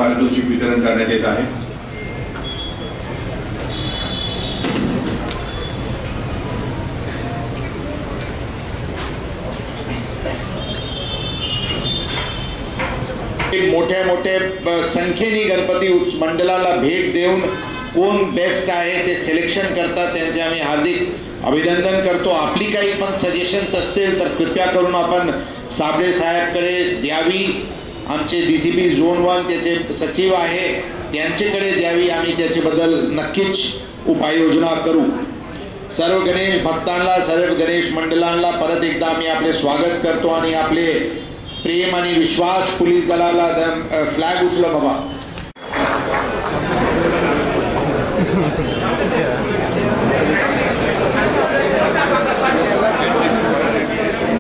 पारितोषिक वितरण करण्यात येत आहे। मोठ्या मोठ्या संख्येने गणपती मंडळाला भेट देऊन कोण बेस्ट आहे ते सिलेक्शन करतात, त्यांचे आम्ही हार्दिक अभिनंदन करतो। आपली काही पण सजेशन्स असतील तर कृपया करून आपण साबळे साहेबकडे द्यावी। आमचे DCP झोन 1 त्याचे सचिव आहे त्यांच्याकडे द्यावी, आम्ही त्याच्याबद्दल नक्कीच उपाययोजना करू। सर्व गणेश भक्तांना, सर्व गणेश मंडळांना परत एकदा आम्ही आपले स्वागत करतो आणि आपले प्रेम आणि विश्वास पोलीस दलाला फ्लॅग उचला बाबा।